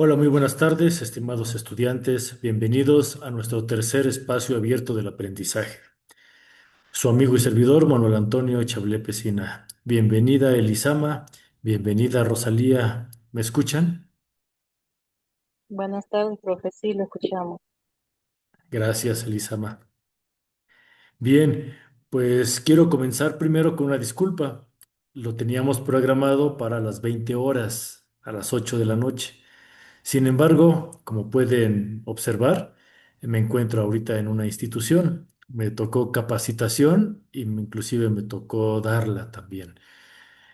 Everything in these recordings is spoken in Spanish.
Hola, muy buenas tardes, estimados estudiantes. Bienvenidos a nuestro tercer espacio abierto del aprendizaje. Su amigo y servidor, Manuel Antonio Chablé Pesina. Bienvenida, Elisama. Bienvenida, Rosalía. ¿Me escuchan? Buenas tardes, profe. Sí, lo escuchamos. Gracias, Elisama. Bien, pues quiero comenzar primero con una disculpa. Lo teníamos programado para las 20 horas, a las 8 de la noche. Sin embargo, como pueden observar, me encuentro ahorita en una institución. Me tocó capacitación y inclusive me tocó darla también.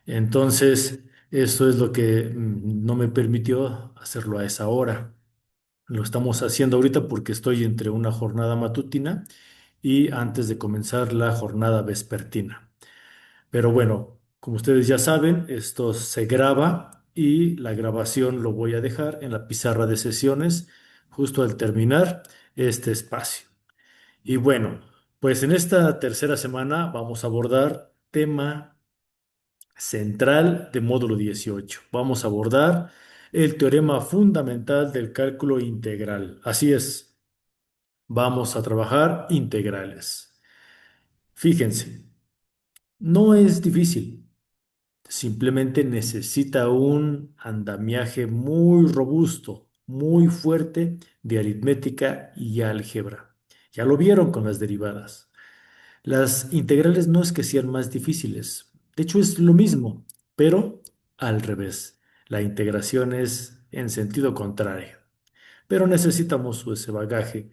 Entonces, eso es lo que no me permitió hacerlo a esa hora. Lo estamos haciendo ahorita porque estoy entre una jornada matutina y antes de comenzar la jornada vespertina. Pero bueno, como ustedes ya saben, esto se graba y la grabación lo voy a dejar en la pizarra de sesiones justo al terminar este espacio. Y bueno, pues en esta tercera semana vamos a abordar tema central de módulo 18. Vamos a abordar el teorema fundamental del cálculo integral. Así es, vamos a trabajar integrales. Fíjense, no es difícil. Simplemente necesita un andamiaje muy robusto, muy fuerte de aritmética y álgebra. Ya lo vieron con las derivadas. Las integrales no es que sean más difíciles, de hecho es lo mismo, pero al revés. La integración es en sentido contrario, pero necesitamos ese bagaje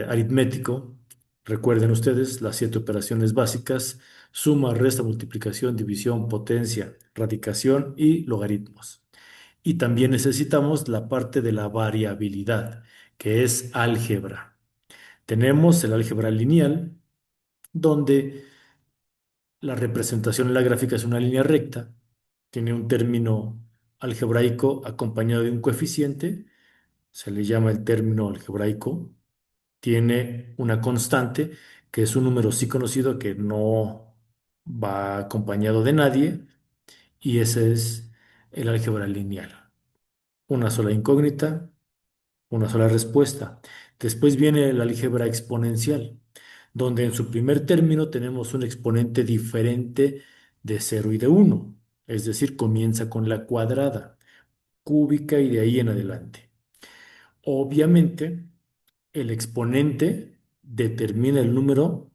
aritmético. Recuerden ustedes las siete operaciones básicas: suma, resta, multiplicación, división, potencia, radicación y logaritmos. Y también necesitamos la parte de la variabilidad, que es álgebra. Tenemos el álgebra lineal, donde la representación en la gráfica es una línea recta, tiene un término algebraico acompañado de un coeficiente, se le llama el término algebraico. Tiene una constante, que es un número sí conocido que no va acompañado de nadie, y ese es el álgebra lineal. Una sola incógnita, una sola respuesta. Después viene el álgebra exponencial, donde en su primer término tenemos un exponente diferente de cero y de uno, es decir, comienza con la cuadrada, cúbica y de ahí en adelante. Obviamente, el exponente determina el número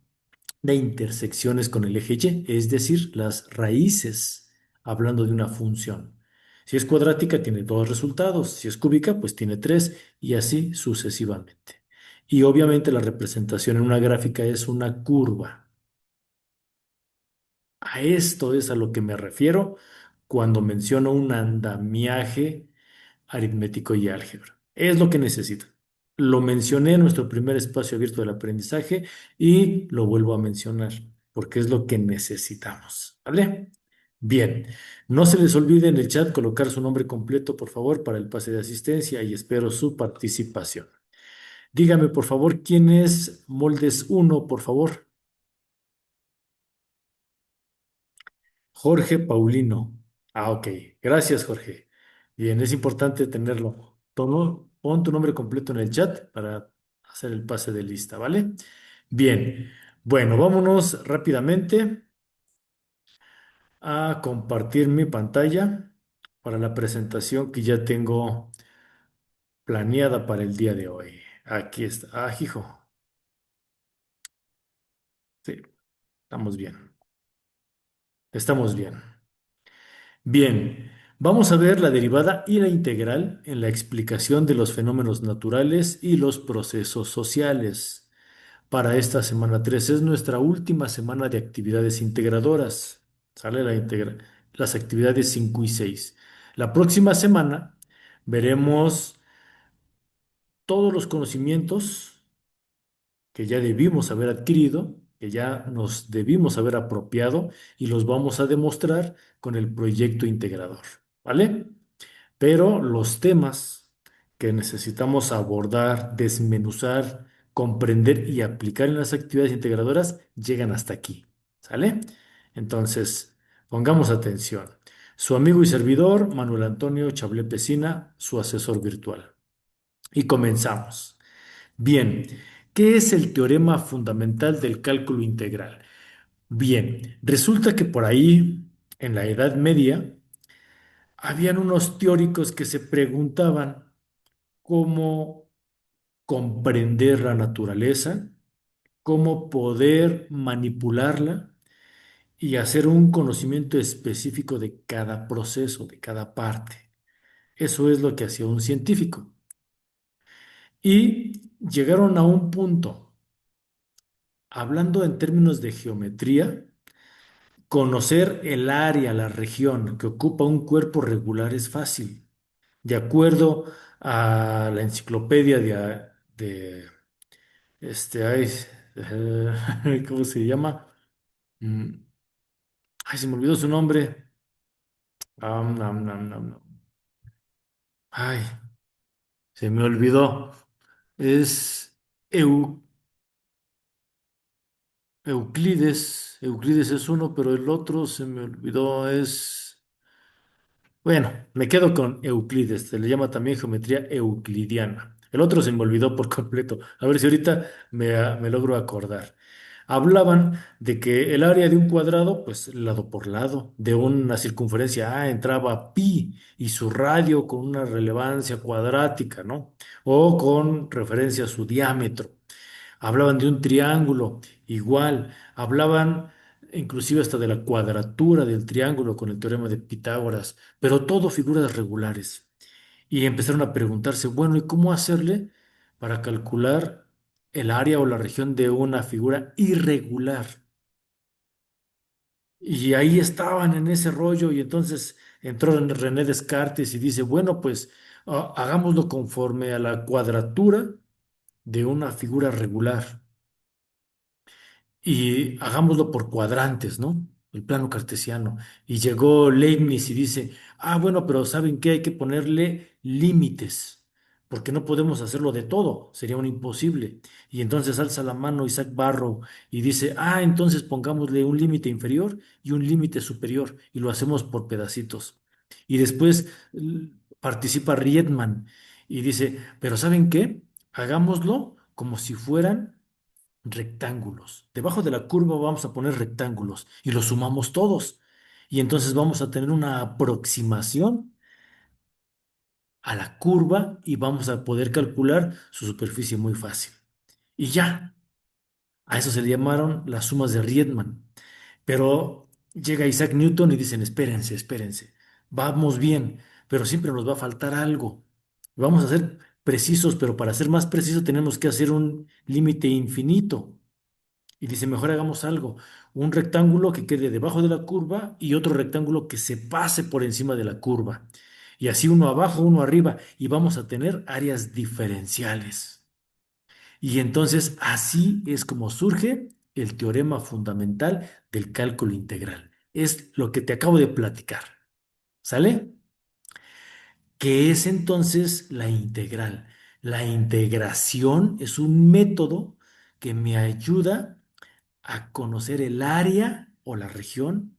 de intersecciones con el eje Y, es decir, las raíces, hablando de una función. Si es cuadrática, tiene dos resultados; si es cúbica, pues tiene tres, y así sucesivamente. Y obviamente la representación en una gráfica es una curva. A esto es a lo que me refiero cuando menciono un andamiaje aritmético y álgebra. Es lo que necesito. Lo mencioné en nuestro primer espacio abierto del aprendizaje y lo vuelvo a mencionar porque es lo que necesitamos. ¿Vale? Bien, no se les olvide en el chat colocar su nombre completo, por favor, para el pase de asistencia, y espero su participación. Dígame, por favor, quién es Moldes uno, por favor. Jorge Paulino. Ah, ok. Gracias, Jorge. Bien, es importante tenerlo. Pon tu nombre completo en el chat para hacer el pase de lista, ¿vale? Bien. Bueno, vámonos rápidamente a compartir mi pantalla para la presentación que ya tengo planeada para el día de hoy. Aquí está. Ah, hijo. Sí, estamos bien. Estamos bien. Bien, vamos a ver la derivada y la integral en la explicación de los fenómenos naturales y los procesos sociales. Para esta semana 3 es nuestra última semana de actividades integradoras. Sale las actividades 5 y 6. La próxima semana veremos todos los conocimientos que ya debimos haber adquirido, que ya nos debimos haber apropiado, y los vamos a demostrar con el proyecto integrador. ¿Vale? Pero los temas que necesitamos abordar, desmenuzar, comprender y aplicar en las actividades integradoras llegan hasta aquí. ¿Sale? Entonces, pongamos atención. Su amigo y servidor, Manuel Antonio Chablé Pesina, su asesor virtual. Y comenzamos. Bien, ¿qué es el teorema fundamental del cálculo integral? Bien, resulta que por ahí, en la Edad Media, habían unos teóricos que se preguntaban cómo comprender la naturaleza, cómo poder manipularla y hacer un conocimiento específico de cada proceso, de cada parte. Eso es lo que hacía un científico. Y llegaron a un punto, hablando en términos de geometría, conocer el área, la región que ocupa un cuerpo regular es fácil. De acuerdo a la enciclopedia de ay, ¿cómo se llama? Mm, Ay, se me olvidó su nombre. Nam, nam, nam, nam. Ay, se me olvidó. Es Eu- Euclides. Euclides es uno, pero el otro se me olvidó. Bueno, me quedo con Euclides. Se le llama también geometría euclidiana. El otro se me olvidó por completo. A ver si ahorita me logro acordar. Hablaban de que el área de un cuadrado, pues lado por lado, de una circunferencia A entraba pi y su radio con una relevancia cuadrática, ¿no? O con referencia a su diámetro. Hablaban de un triángulo, igual. Hablaban inclusive hasta de la cuadratura del triángulo con el teorema de Pitágoras, pero todo figuras regulares. Y empezaron a preguntarse, bueno, ¿y cómo hacerle para calcular el área o la región de una figura irregular? Y ahí estaban en ese rollo y entonces entró René Descartes y dice, bueno, pues hagámoslo conforme a la cuadratura de una figura regular y hagámoslo por cuadrantes, ¿no? El plano cartesiano. Y llegó Leibniz y dice, ah, bueno, pero ¿saben qué? Hay que ponerle límites, porque no podemos hacerlo de todo, sería un imposible. Y entonces alza la mano Isaac Barrow y dice, ah, entonces pongámosle un límite inferior y un límite superior, y lo hacemos por pedacitos. Y después participa Riemann y dice, pero ¿saben qué? Hagámoslo como si fueran rectángulos. Debajo de la curva vamos a poner rectángulos y los sumamos todos. Y entonces vamos a tener una aproximación a la curva y vamos a poder calcular su superficie muy fácil. Y ya, a eso se le llamaron las sumas de Riemann. Pero llega Isaac Newton y dicen, espérense, espérense, vamos bien, pero siempre nos va a faltar algo. Vamos a ser precisos, pero para ser más precisos tenemos que hacer un límite infinito. Y dice, mejor hagamos algo, un rectángulo que quede debajo de la curva y otro rectángulo que se pase por encima de la curva. Y así uno abajo, uno arriba, y vamos a tener áreas diferenciales. Y entonces así es como surge el teorema fundamental del cálculo integral. Es lo que te acabo de platicar. ¿Sale? ¿Qué es entonces la integral? La integración es un método que me ayuda a conocer el área o la región,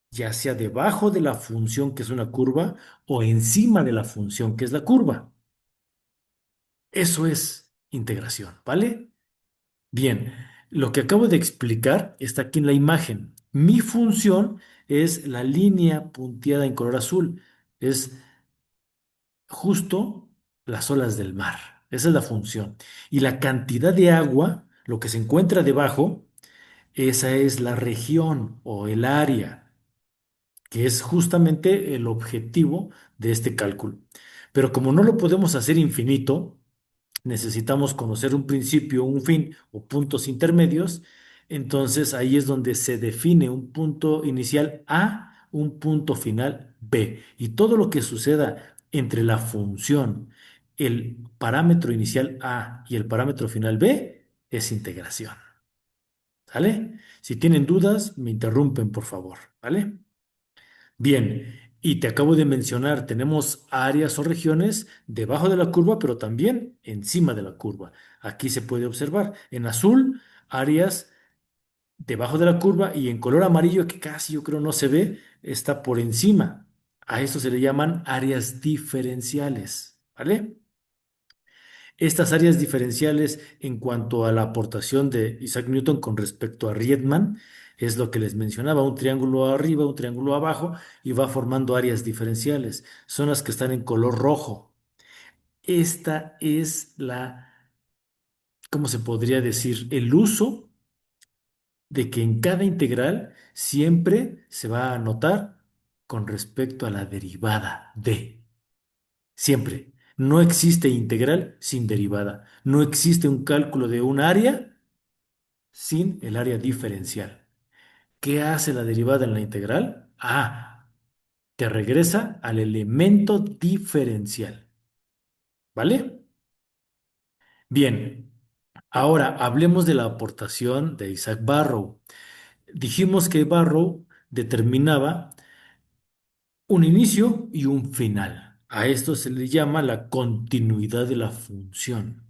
ya sea debajo de la función que es una curva o encima de la función que es la curva. Eso es integración, ¿vale? Bien, lo que acabo de explicar está aquí en la imagen. Mi función es la línea punteada en color azul. Es justo las olas del mar. Esa es la función. Y la cantidad de agua, lo que se encuentra debajo, esa es la región o el área, que es justamente el objetivo de este cálculo. Pero como no lo podemos hacer infinito, necesitamos conocer un principio, un fin o puntos intermedios. Entonces ahí es donde se define un punto inicial A, un punto final B. Y todo lo que suceda entre la función, el parámetro inicial A y el parámetro final B es integración. ¿Sale? Si tienen dudas, me interrumpen, por favor. ¿Vale? Bien, y te acabo de mencionar, tenemos áreas o regiones debajo de la curva, pero también encima de la curva. Aquí se puede observar en azul áreas debajo de la curva y en color amarillo que casi yo creo no se ve, está por encima. A esto se le llaman áreas diferenciales, ¿vale? Estas áreas diferenciales en cuanto a la aportación de Isaac Newton con respecto a Riemann es lo que les mencionaba, un triángulo arriba, un triángulo abajo y va formando áreas diferenciales. Son las que están en color rojo. Esta es la, ¿cómo se podría decir? El uso de que en cada integral siempre se va a anotar con respecto a la derivada de. Siempre. No existe integral sin derivada. No existe un cálculo de un área sin el área diferencial. ¿Qué hace la derivada en la integral? Ah, te regresa al elemento diferencial. ¿Vale? Bien. Ahora hablemos de la aportación de Isaac Barrow. Dijimos que Barrow determinaba un inicio y un final. A esto se le llama la continuidad de la función.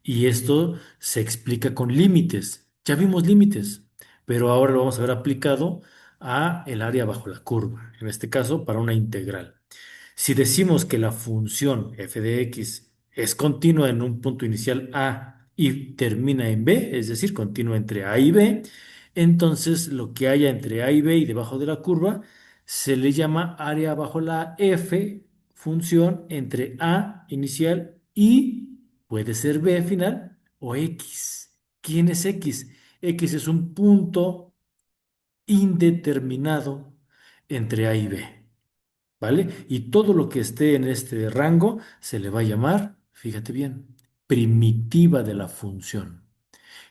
Y esto se explica con límites. Ya vimos límites, pero ahora lo vamos a ver aplicado a el área bajo la curva, en este caso para una integral. Si decimos que la función f de x es continua en un punto inicial A y termina en B, es decir, continua entre A y B, entonces lo que haya entre A y B y debajo de la curva se le llama área bajo la F, función entre A inicial y puede ser B final o X. ¿Quién es X? X es un punto indeterminado entre A y B. ¿Vale? Y todo lo que esté en este rango se le va a llamar, fíjate bien, primitiva de la función.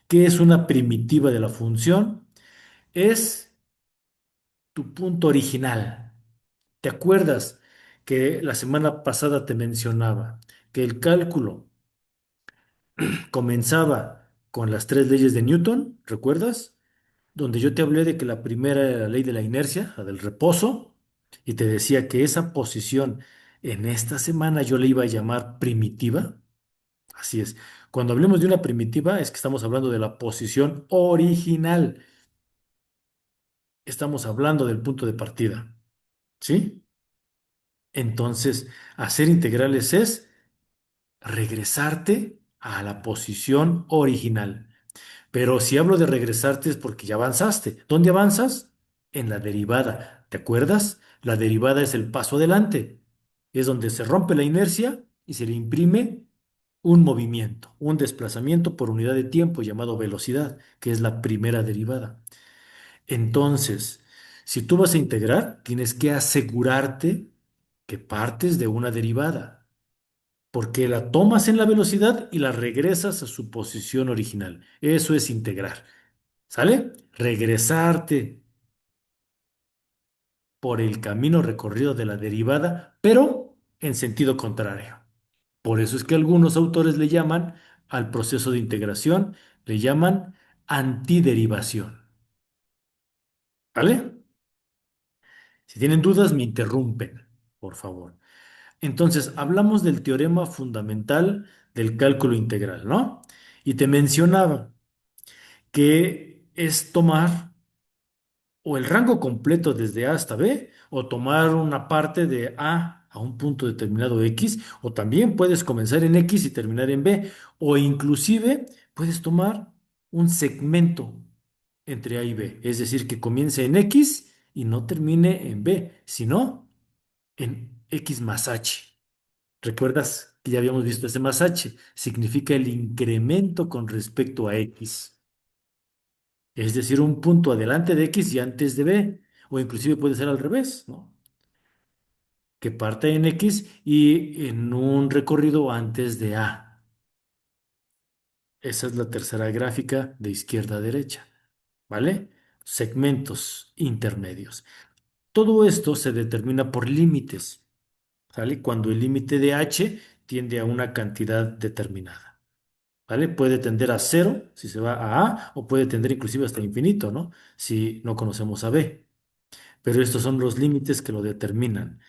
¿Qué es una primitiva de la función? Es tu punto original. ¿Te acuerdas que la semana pasada te mencionaba que el cálculo comenzaba con las tres leyes de Newton? ¿Recuerdas? Donde yo te hablé de que la primera era la ley de la inercia, la del reposo, y te decía que esa posición en esta semana yo le iba a llamar primitiva. Así es. Cuando hablemos de una primitiva es que estamos hablando de la posición original. Estamos hablando del punto de partida. ¿Sí? Entonces, hacer integrales es regresarte a la posición original. Pero si hablo de regresarte es porque ya avanzaste. ¿Dónde avanzas? En la derivada. ¿Te acuerdas? La derivada es el paso adelante. Es donde se rompe la inercia y se le imprime un movimiento, un desplazamiento por unidad de tiempo llamado velocidad, que es la primera derivada. Entonces, si tú vas a integrar, tienes que asegurarte que partes de una derivada, porque la tomas en la velocidad y la regresas a su posición original. Eso es integrar. ¿Sale? Regresarte por el camino recorrido de la derivada, pero en sentido contrario. Por eso es que algunos autores le llaman al proceso de integración, le llaman antiderivación. ¿Vale? Si tienen dudas, me interrumpen, por favor. Entonces, hablamos del teorema fundamental del cálculo integral, ¿no? Y te mencionaba que es tomar o el rango completo desde A hasta B, o tomar una parte de A un punto determinado X, o también puedes comenzar en X y terminar en B, o inclusive puedes tomar un segmento entre A y B, es decir, que comience en X y no termine en B, sino en X más H. ¿Recuerdas que ya habíamos visto ese más H? Significa el incremento con respecto a X. Es decir, un punto adelante de X y antes de B, o inclusive puede ser al revés, ¿no? Que parte en X y en un recorrido antes de A. Esa es la tercera gráfica de izquierda a derecha, ¿vale? Segmentos intermedios. Todo esto se determina por límites, ¿sale? Cuando el límite de H tiende a una cantidad determinada, ¿vale? Puede tender a cero si se va a A o puede tender inclusive hasta infinito, ¿no? Si no conocemos a B. Pero estos son los límites que lo determinan.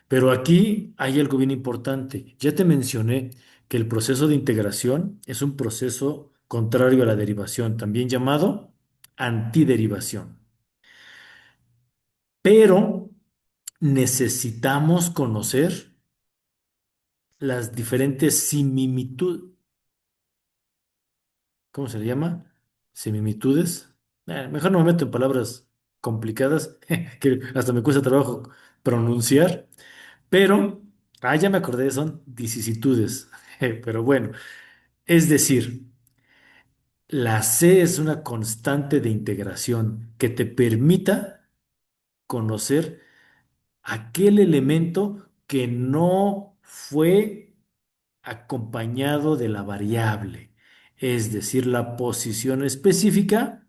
Pero aquí hay algo bien importante. Ya te mencioné que el proceso de integración es un proceso contrario a la derivación, también llamado antiderivación. Pero necesitamos conocer las diferentes similitudes, ¿cómo se le llama? Similitudes. Mejor no me meto en palabras complicadas que hasta me cuesta trabajo pronunciar, pero, ya me acordé, son vicisitudes. Pero bueno, es decir, la C es una constante de integración que te permita conocer aquel elemento que no fue acompañado de la variable, es decir, la posición específica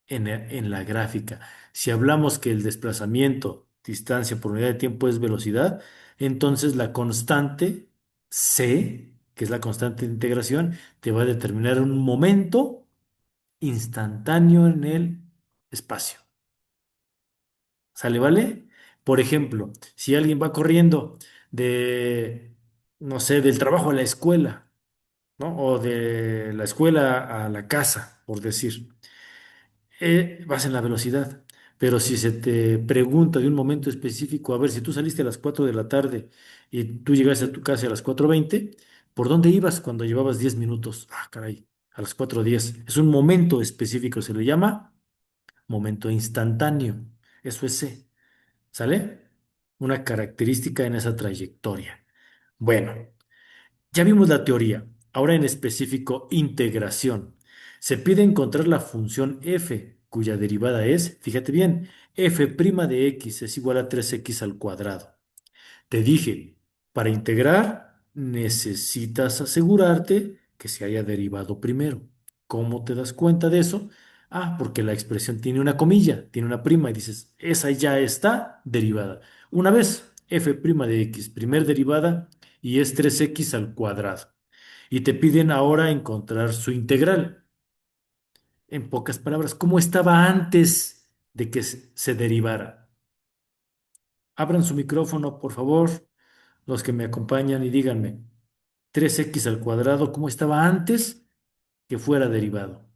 en la gráfica. Si hablamos que el desplazamiento, distancia por unidad de tiempo es velocidad, entonces la constante C, que es la constante de integración, te va a determinar un momento instantáneo en el espacio. ¿Sale, vale? Por ejemplo, si alguien va corriendo de, no sé, del trabajo a la escuela, ¿no? O de la escuela a la casa, por decir, vas en la velocidad. Pero si se te pregunta de un momento específico, a ver, si tú saliste a las 4 de la tarde y tú llegaste a tu casa a las 4:20, ¿por dónde ibas cuando llevabas 10 minutos? Ah, caray, a las 4:10. Es un momento específico, se le llama momento instantáneo. Eso es C. ¿Sale? Una característica en esa trayectoria. Bueno, ya vimos la teoría. Ahora en específico, integración. Se pide encontrar la función f, cuya derivada es, fíjate bien, f' de x es igual a 3x al cuadrado. Te dije, para integrar necesitas asegurarte que se haya derivado primero. ¿Cómo te das cuenta de eso? Porque la expresión tiene una comilla, tiene una prima y dices, esa ya está derivada. Una vez, f' de x, primer derivada y es 3x al cuadrado. Y te piden ahora encontrar su integral. En pocas palabras, ¿cómo estaba antes de que se derivara? Abran su micrófono, por favor, los que me acompañan y díganme, 3x al cuadrado, ¿cómo estaba antes que fuera derivado?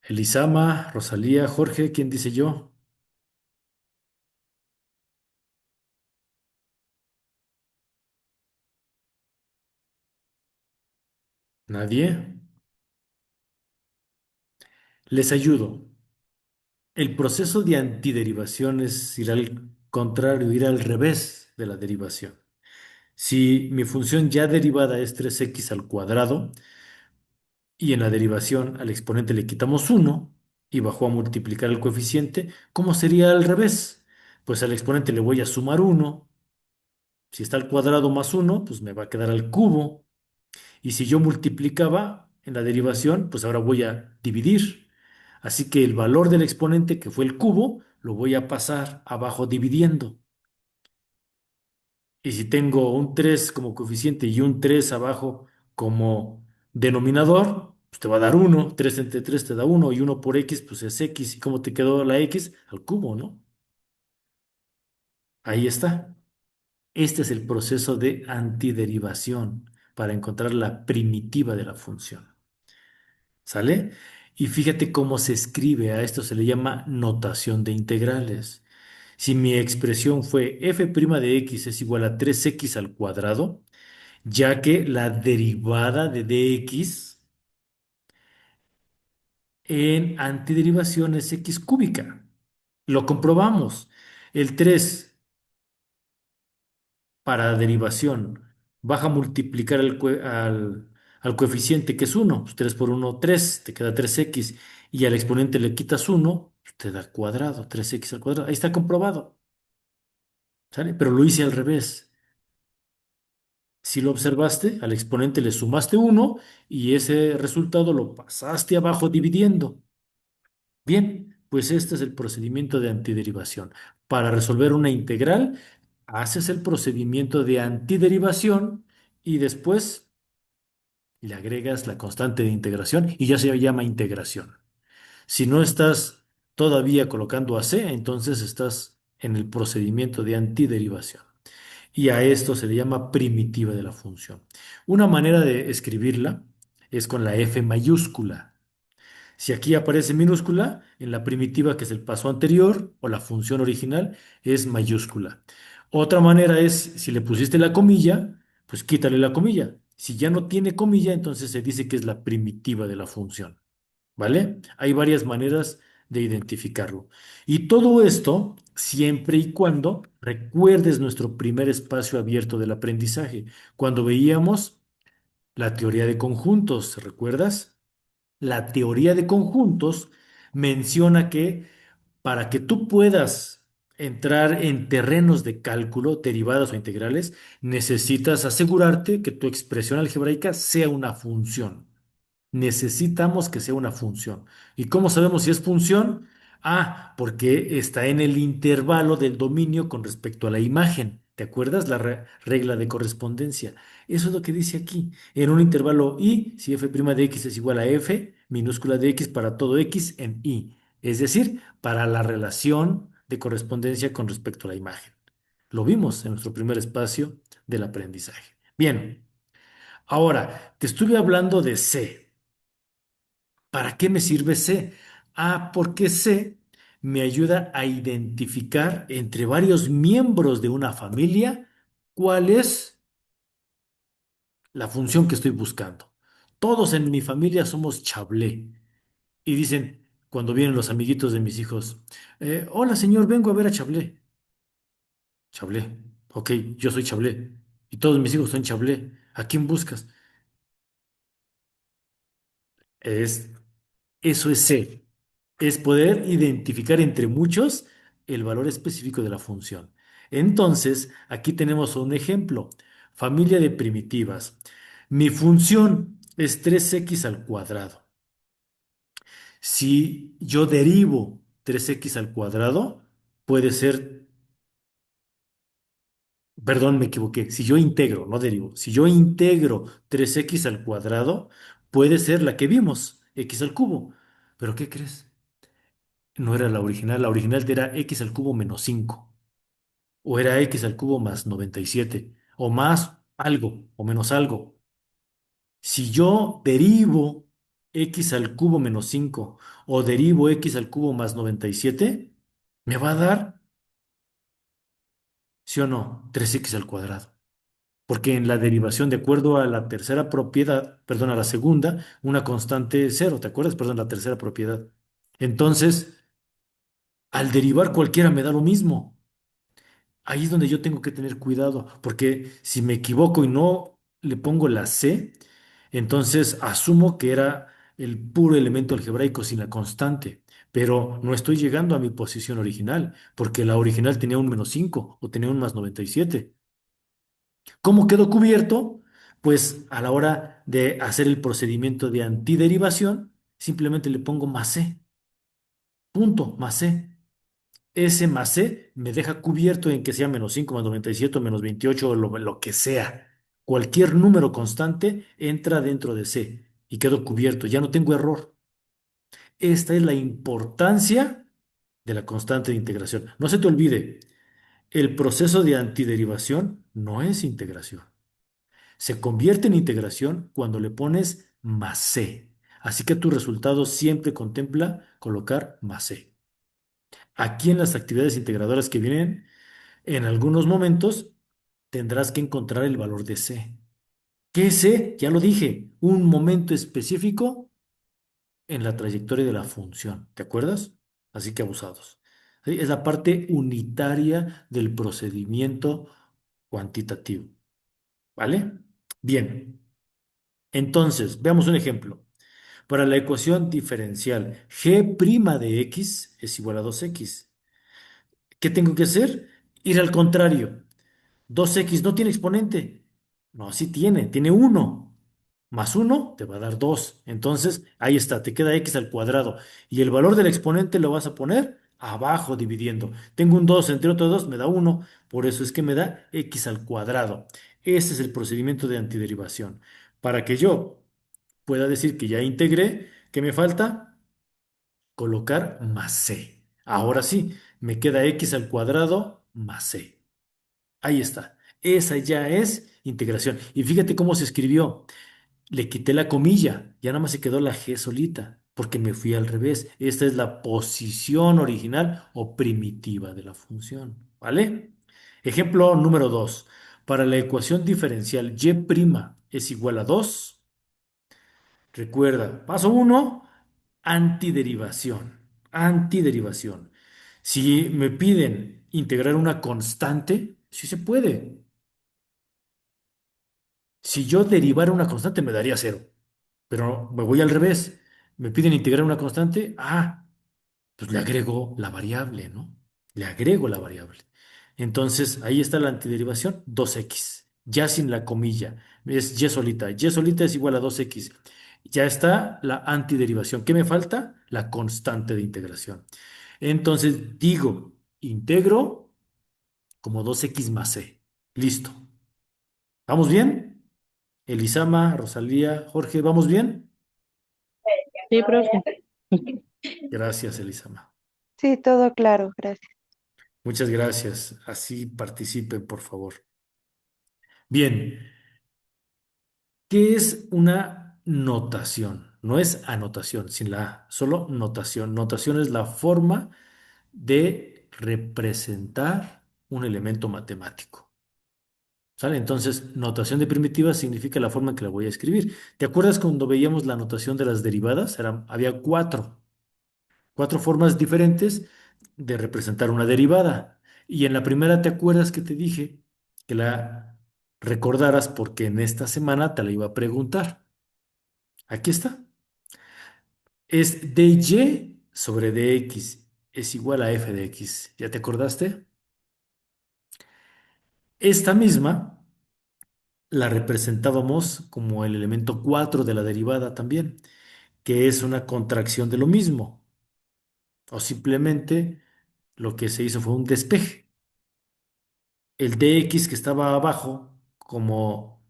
Elisama, Rosalía, Jorge, ¿quién dice yo? Nadie. Les ayudo. El proceso de antiderivación es ir al contrario, ir al revés de la derivación. Si mi función ya derivada es 3x al cuadrado y en la derivación al exponente le quitamos 1 y bajó a multiplicar el coeficiente, ¿cómo sería al revés? Pues al exponente le voy a sumar 1. Si está al cuadrado más 1, pues me va a quedar al cubo. Y si yo multiplicaba en la derivación, pues ahora voy a dividir. Así que el valor del exponente, que fue el cubo, lo voy a pasar abajo dividiendo. Y si tengo un 3 como coeficiente y un 3 abajo como denominador, pues te va a dar 1. 3 entre 3 te da 1 y 1 por x, pues es x. ¿Y cómo te quedó la x? Al cubo, ¿no? Ahí está. Este es el proceso de antiderivación para encontrar la primitiva de la función. ¿Sale? Y fíjate cómo se escribe. A esto se le llama notación de integrales. Si mi expresión fue f' de x es igual a 3x al cuadrado, ya que la derivada de dx en antiderivación es x cúbica. Lo comprobamos. El 3 para derivación baja a multiplicar al coeficiente que es 1. Pues 3 por 1, 3, te queda 3x. Y al exponente le quitas 1, pues te da cuadrado, 3x al cuadrado. Ahí está comprobado. ¿Sale? Pero lo hice al revés. Si lo observaste, al exponente le sumaste 1 y ese resultado lo pasaste abajo dividiendo. Bien, pues este es el procedimiento de antiderivación. Para resolver una integral, haces el procedimiento de antiderivación y después le agregas la constante de integración y ya se llama integración. Si no estás todavía colocando a C, entonces estás en el procedimiento de antiderivación. y a esto se le llama primitiva de la función. Una manera de escribirla es con la F mayúscula. Si aquí aparece minúscula, en la primitiva, que es el paso anterior o la función original, es mayúscula. Otra manera es, si le pusiste la comilla, pues quítale la comilla. Si ya no tiene comilla, entonces se dice que es la primitiva de la función. ¿Vale? Hay varias maneras de identificarlo. Y todo esto siempre y cuando recuerdes nuestro primer espacio abierto del aprendizaje, cuando veíamos la teoría de conjuntos, ¿recuerdas? La teoría de conjuntos menciona que para que tú puedas entrar en terrenos de cálculo, derivadas o integrales, necesitas asegurarte que tu expresión algebraica sea una función. Necesitamos que sea una función. ¿Y cómo sabemos si es función? Ah, porque está en el intervalo del dominio con respecto a la imagen. ¿Te acuerdas? La regla de correspondencia. Eso es lo que dice aquí. En un intervalo i, si f' de x es igual a f minúscula de x para todo x en i. Es decir, para la relación de correspondencia con respecto a la imagen. Lo vimos en nuestro primer espacio del aprendizaje. Bien, ahora te estuve hablando de C. ¿Para qué me sirve C? Ah, porque C me ayuda a identificar entre varios miembros de una familia cuál es la función que estoy buscando. Todos en mi familia somos Chablé. Y dicen, cuando vienen los amiguitos de mis hijos, hola señor, vengo a ver a Chablé. Chablé, ok, yo soy Chablé. Y todos mis hijos son Chablé. ¿A quién buscas? Es, eso es C. Es poder identificar entre muchos el valor específico de la función. Entonces, aquí tenemos un ejemplo. Familia de primitivas. Mi función es 3x al cuadrado. Si yo derivo 3x al cuadrado, puede ser, perdón, me equivoqué. Si yo integro, no derivo. Si yo integro 3x al cuadrado, puede ser la que vimos, x al cubo. ¿Pero qué crees? No era la original era x al cubo menos 5 o era x al cubo más 97 o más algo, o menos algo. Si yo derivo x al cubo menos 5 o derivo x al cubo más 97 me va a dar, ¿sí o no? 3x al cuadrado. Porque en la derivación, de acuerdo a la tercera propiedad, perdón, a la segunda, una constante es cero, ¿te acuerdas? Perdón, la tercera propiedad. Entonces, al derivar cualquiera me da lo mismo. Ahí es donde yo tengo que tener cuidado, porque si me equivoco y no le pongo la C, entonces asumo que era el puro elemento algebraico sin la constante, pero no estoy llegando a mi posición original, porque la original tenía un menos 5 o tenía un más 97. ¿Cómo quedó cubierto? Pues a la hora de hacer el procedimiento de antiderivación, simplemente le pongo más C, punto, más C. S más C me deja cubierto en que sea menos 5 más 97 o menos 28 o lo que sea. Cualquier número constante entra dentro de C y quedo cubierto. Ya no tengo error. Esta es la importancia de la constante de integración. No se te olvide, el proceso de antiderivación no es integración. Se convierte en integración cuando le pones más C. Así que tu resultado siempre contempla colocar más C. Aquí en las actividades integradoras que vienen, en algunos momentos tendrás que encontrar el valor de C. ¿Qué es C? Ya lo dije, un momento específico en la trayectoria de la función. ¿Te acuerdas? Así que abusados. ¿Sí? Es la parte unitaria del procedimiento cuantitativo. ¿Vale? Bien. Entonces, veamos un ejemplo. Para la ecuación diferencial g' de x es igual a 2x. ¿Qué tengo que hacer? Ir al contrario. 2x no tiene exponente. No, sí tiene uno. Más uno te va a dar 2. Entonces, ahí está, te queda x al cuadrado. Y el valor del exponente lo vas a poner abajo dividiendo. Tengo un 2 entre otro 2 me da uno. Por eso es que me da x al cuadrado. Ese es el procedimiento de antiderivación. Para que yo pueda decir que ya integré, ¿qué me falta? Colocar más c. Ahora sí, me queda x al cuadrado más c. Ahí está. Esa ya es integración. Y fíjate cómo se escribió. Le quité la comilla, ya nada más se quedó la G solita, porque me fui al revés. Esta es la posición original o primitiva de la función, ¿vale? Ejemplo número 2. Para la ecuación diferencial y' es igual a 2. Recuerda, paso uno, antiderivación. Antiderivación. Si me piden integrar una constante, sí se puede. Si yo derivara una constante, me daría cero. Pero me voy al revés. Me piden integrar una constante. Pues le agrego la variable, ¿no? Le agrego la variable. Entonces, ahí está la antiderivación, 2x. Ya sin la comilla. Es y solita. Y solita es igual a 2x. Ya está la antiderivación. ¿Qué me falta? La constante de integración. Entonces, digo, integro como 2x más c. Listo. ¿Vamos bien? Elisama, Rosalía, Jorge, ¿vamos bien? Sí, profe. Gracias, Elisama. Sí, todo claro, gracias. Muchas gracias. Así participen, por favor. Bien, ¿qué es una notación? No es anotación, sin la A, solo notación. Notación es la forma de representar un elemento matemático. ¿Sale? Entonces, notación de primitivas significa la forma en que la voy a escribir. ¿Te acuerdas cuando veíamos la notación de las derivadas? Había cuatro formas diferentes de representar una derivada. Y en la primera, ¿te acuerdas que te dije que la recordaras porque en esta semana te la iba a preguntar? Aquí está. Es dy sobre dx es igual a f de x. ¿Ya te acordaste? Esta misma la representábamos como el elemento 4 de la derivada también, que es una contracción de lo mismo. O simplemente lo que se hizo fue un despeje. El dx que estaba abajo como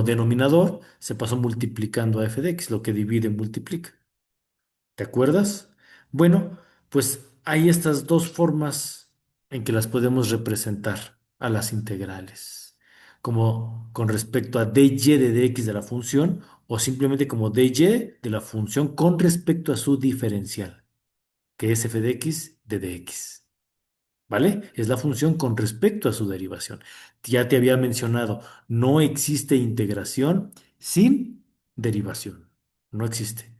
denominador se pasó multiplicando a f de x, lo que divide multiplica. ¿Te acuerdas? Bueno, pues hay estas dos formas en que las podemos representar a las integrales, como con respecto a dy de dx de la función o simplemente como dy de la función con respecto a su diferencial, que es f de x de dx. ¿Vale? Es la función con respecto a su derivación. Ya te había mencionado, no existe integración sin derivación. No existe.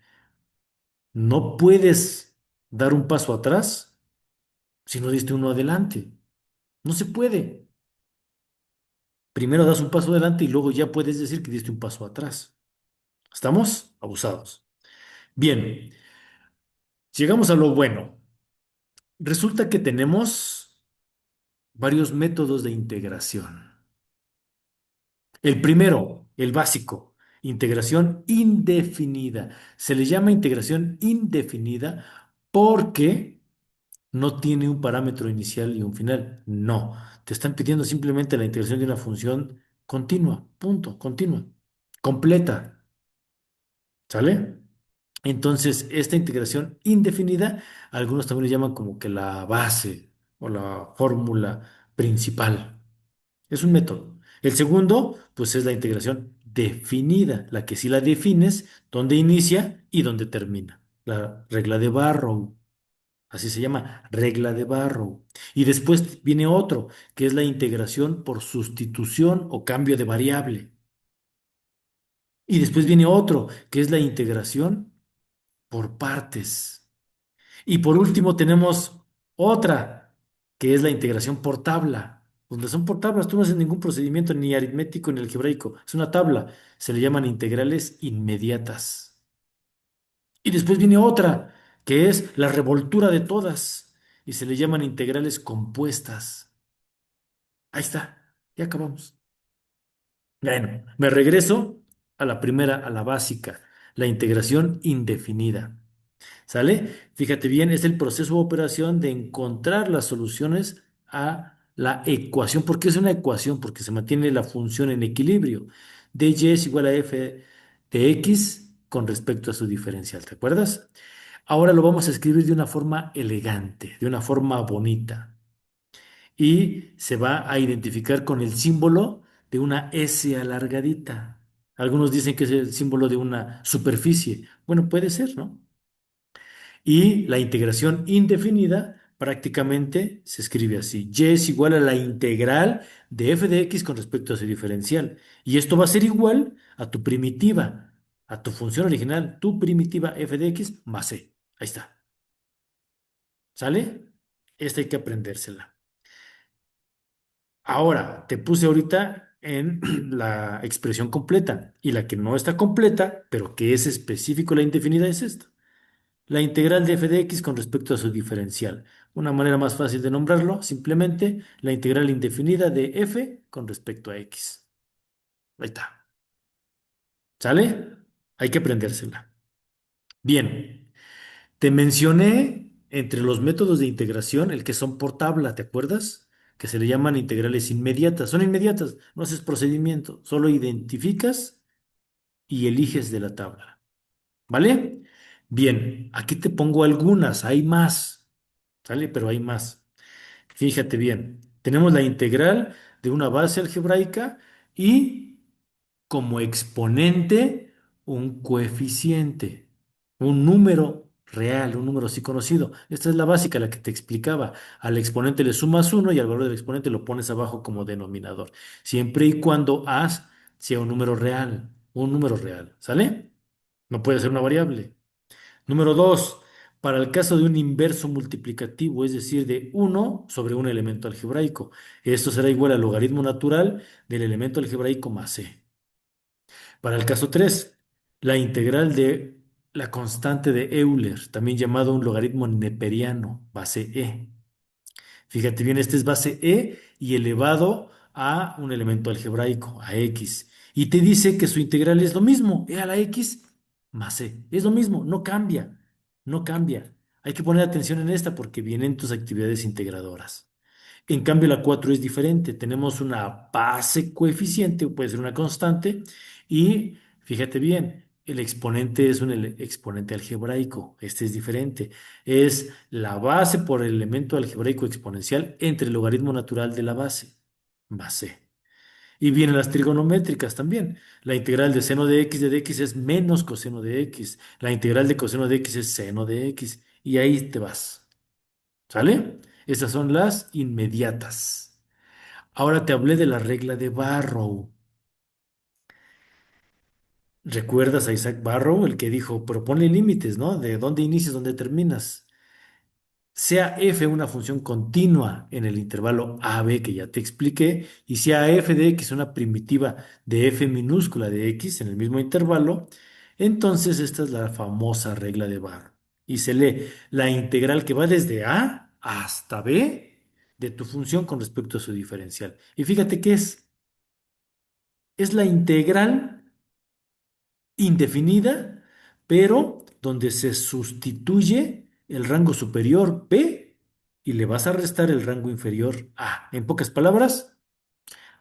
No puedes dar un paso atrás si no diste uno adelante. No se puede. Primero das un paso adelante y luego ya puedes decir que diste un paso atrás. ¿Estamos? Abusados. Bien, llegamos a lo bueno. Resulta que tenemos varios métodos de integración. El primero, el básico, integración indefinida. Se le llama integración indefinida porque no tiene un parámetro inicial y un final. No, te están pidiendo simplemente la integración de una función continua, punto, continua, completa. ¿Sale? Entonces, esta integración indefinida, algunos también le llaman como que la base o la fórmula principal. Es un método. El segundo, pues es la integración definida, la que sí la defines, dónde inicia y dónde termina. La regla de Barrow, así se llama, regla de Barrow. Y después viene otro, que es la integración por sustitución o cambio de variable. Y después viene otro, que es la integración por partes. Y por último tenemos otra, que es la integración por tabla. Donde son por tablas, tú no haces ningún procedimiento ni aritmético ni algebraico. Es una tabla. Se le llaman integrales inmediatas. Y después viene otra, que es la revoltura de todas. Y se le llaman integrales compuestas. Ahí está. Ya acabamos. Bueno, me regreso a la primera, a la básica, la integración indefinida. ¿Sale? Fíjate bien, es el proceso o operación de encontrar las soluciones a la ecuación. ¿Por qué es una ecuación? Porque se mantiene la función en equilibrio. dy es igual a f de x con respecto a su diferencial. ¿Te acuerdas? Ahora lo vamos a escribir de una forma elegante, de una forma bonita. y se va a identificar con el símbolo de una S alargadita. Algunos dicen que es el símbolo de una superficie. Bueno, puede ser, ¿no? Y la integración indefinida prácticamente se escribe así. Y es igual a la integral de f de x con respecto a su diferencial. Y esto va a ser igual a tu primitiva, a tu función original, tu primitiva f de x más c. Ahí está. ¿Sale? Esta hay que aprendérsela. Ahora, te puse ahorita en la expresión completa. Y la que no está completa, pero que es específico la indefinida, es esta. La integral de f de x con respecto a su diferencial. Una manera más fácil de nombrarlo, simplemente la integral indefinida de f con respecto a x. Ahí está. ¿Sale? Hay que aprendérsela. Bien, te mencioné entre los métodos de integración el que son por tabla, ¿te acuerdas? Que se le llaman integrales inmediatas. Son inmediatas, no haces procedimiento, solo identificas y eliges de la tabla. ¿Vale? Bien, aquí te pongo algunas, hay más. ¿Sale? Pero hay más. Fíjate bien, tenemos la integral de una base algebraica y como exponente un coeficiente, un número real, un número así conocido. Esta es la básica, la que te explicaba. Al exponente le sumas uno y al valor del exponente lo pones abajo como denominador, siempre y cuando a sea un número real, ¿sale? No puede ser una variable. Número 2, para el caso de un inverso multiplicativo, es decir, de uno sobre un elemento algebraico. Esto será igual al logaritmo natural del elemento algebraico más c. Para el caso 3, la integral de la constante de Euler, también llamado un logaritmo neperiano, base e. Fíjate bien, este es base e y elevado a un elemento algebraico, a x. Y te dice que su integral es lo mismo, e a la x más e. Es lo mismo, no cambia, no cambia. Hay que poner atención en esta porque vienen tus actividades integradoras. En cambio, la 4 es diferente. Tenemos una base coeficiente, o puede ser una constante, y fíjate bien, el exponente es un exponente algebraico. Este es diferente. Es la base por el elemento algebraico exponencial entre el logaritmo natural de la base. Y vienen las trigonométricas también. La integral de seno de x es menos coseno de x. La integral de coseno de x es seno de x. Y ahí te vas. ¿Sale? Esas son las inmediatas. Ahora te hablé de la regla de Barrow. ¿Recuerdas a Isaac Barrow, el que dijo, propone límites, ¿no? De dónde inicias, dónde terminas? Sea f una función continua en el intervalo AB que ya te expliqué, y sea f de x una primitiva de f minúscula de x en el mismo intervalo, entonces esta es la famosa regla de Barrow. Y se lee la integral que va desde A hasta B de tu función con respecto a su diferencial. Y fíjate que es la integral indefinida, pero donde se sustituye el rango superior B y le vas a restar el rango inferior A. En pocas palabras,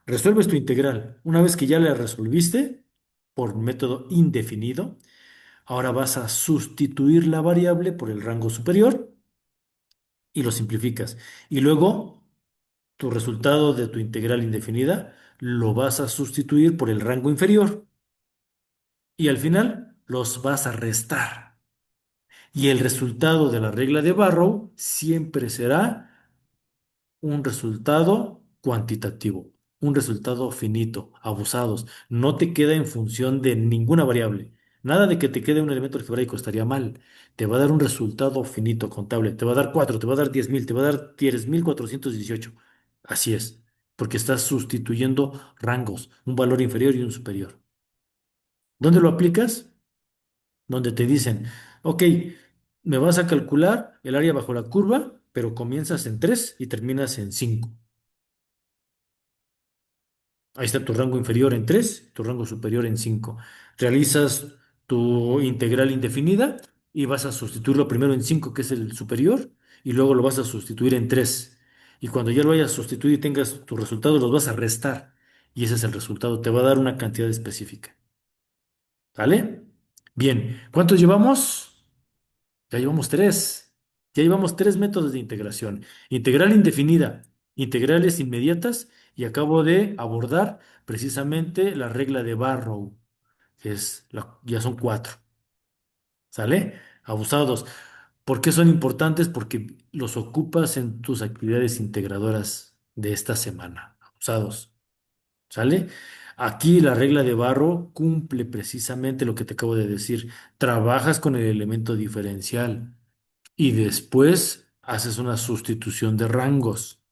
resuelves tu integral. Una vez que ya la resolviste por método indefinido, ahora vas a sustituir la variable por el rango superior y lo simplificas. Y luego tu resultado de tu integral indefinida lo vas a sustituir por el rango inferior y al final los vas a restar. Y el resultado de la regla de Barrow siempre será un resultado cuantitativo, un resultado finito, abusados. No te queda en función de ninguna variable. Nada de que te quede un elemento algebraico estaría mal. Te va a dar un resultado finito contable. Te va a dar 4, te va a dar 10.000, te va a dar 10.418. Así es, porque estás sustituyendo rangos, un valor inferior y un superior. ¿Dónde lo aplicas? Donde te dicen, ok, me vas a calcular el área bajo la curva, pero comienzas en 3 y terminas en 5. Ahí está tu rango inferior en 3, tu rango superior en 5. Realizas tu integral indefinida y vas a sustituirlo primero en 5, que es el superior, y luego lo vas a sustituir en 3. Y cuando ya lo hayas sustituido y tengas tus resultados, los vas a restar. Y ese es el resultado. Te va a dar una cantidad específica. ¿Vale? Bien, ¿cuántos llevamos? Ya llevamos tres. Ya llevamos tres métodos de integración. Integral indefinida. integrales inmediatas y acabo de abordar precisamente la regla de Barrow, que ya son cuatro. ¿Sale? Abusados. ¿Por qué son importantes? Porque los ocupas en tus actividades integradoras de esta semana. Abusados. ¿Sale? Aquí la regla de Barro cumple precisamente lo que te acabo de decir. Trabajas con el elemento diferencial y después haces una sustitución de rangos.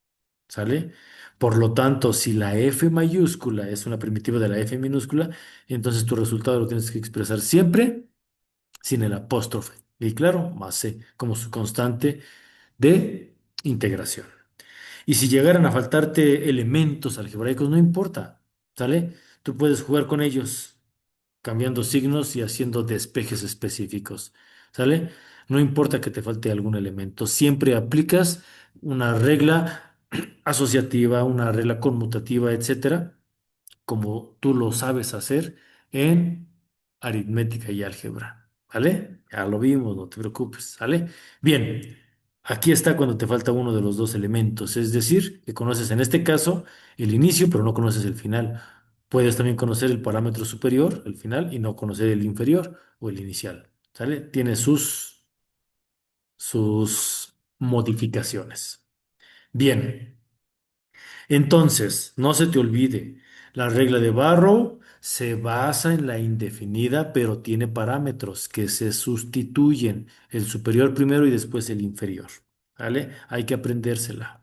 ¿Sale? Por lo tanto, si la F mayúscula es una primitiva de la F minúscula, entonces tu resultado lo tienes que expresar siempre sin el apóstrofe. Y claro, más C como su constante de integración. Y si llegaran a faltarte elementos algebraicos, no importa, ¿sale? Tú puedes jugar con ellos, cambiando signos y haciendo despejes específicos, ¿sale? No importa que te falte algún elemento, siempre aplicas una regla asociativa, una regla conmutativa, etcétera, como tú lo sabes hacer en aritmética y álgebra, ¿vale? Ya lo vimos, no te preocupes, ¿vale? Bien, aquí está cuando te falta uno de los dos elementos, es decir, que conoces en este caso el inicio, pero no conoces el final. Puedes también conocer el parámetro superior, el final, y no conocer el inferior o el inicial, ¿sale? Tiene sus modificaciones. Bien. Entonces, no se te olvide, la regla de Barrow se basa en la indefinida, pero tiene parámetros que se sustituyen, el superior primero y después el inferior. ¿Vale? Hay que aprendérsela.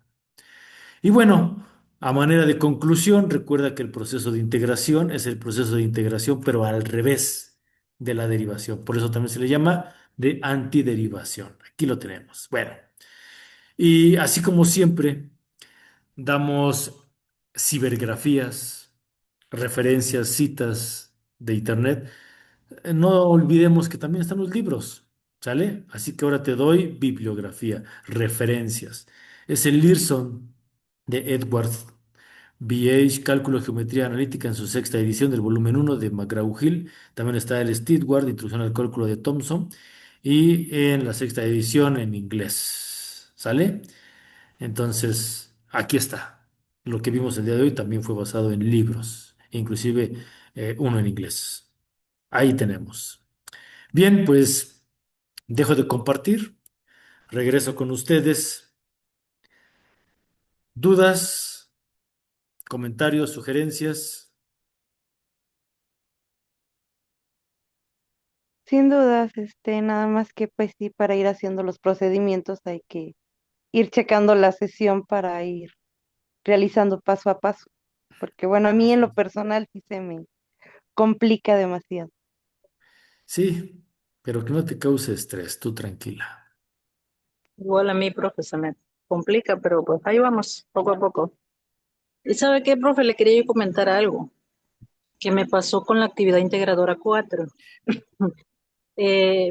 Y bueno, a manera de conclusión, recuerda que el proceso de integración es el proceso de integración, pero al revés de la derivación. Por eso también se le llama de antiderivación. Aquí lo tenemos. Bueno, y así como siempre. Damos cibergrafías, referencias, citas de internet. No olvidemos que también están los libros, ¿sale? Así que ahora te doy bibliografía, referencias. Es el Learson de Edward B.H. Cálculo de Geometría Analítica en su sexta edición del volumen uno de McGraw-Hill. También está el Stewart, Introducción al Cálculo de Thomson. Y en la sexta edición en inglés, ¿sale? Entonces, aquí está. Lo que vimos el día de hoy también fue basado en libros, inclusive uno en inglés. Ahí tenemos. Bien, pues dejo de compartir, regreso con ustedes. ¿Dudas, comentarios, sugerencias? Sin dudas, nada más que pues sí, para ir haciendo los procedimientos hay que ir checando la sesión para ir realizando paso a paso, porque bueno, a mí en lo personal sí se me complica demasiado. Sí, pero que no te cause estrés, tú tranquila. Igual a mí, profe, se me complica, pero pues ahí vamos, poco a poco. ¿Y sabe qué, profe? Le quería yo comentar algo que me pasó con la actividad integradora 4.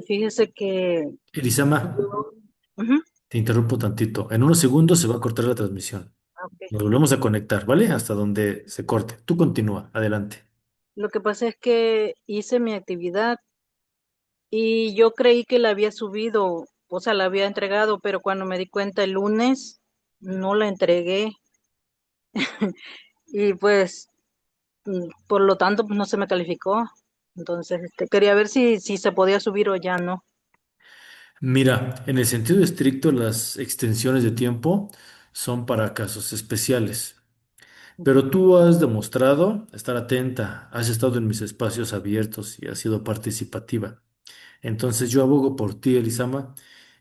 Fíjese que Elisama, yo... Ujú. te interrumpo tantito. En unos segundos se va a cortar la transmisión. Ah, ok. Nos volvemos a conectar, ¿vale? Hasta donde se corte. Tú continúa, adelante. Lo que pasa es que hice mi actividad y yo creí que la había subido, o sea, la había entregado, pero cuando me di cuenta el lunes, no la entregué y pues, por lo tanto, pues no se me calificó. Entonces, quería ver si se podía subir o ya no. Mira, en el sentido estricto, las extensiones de tiempo son para casos especiales, pero tú has demostrado estar atenta, has estado en mis espacios abiertos y has sido participativa. Entonces yo abogo por ti, Elisama,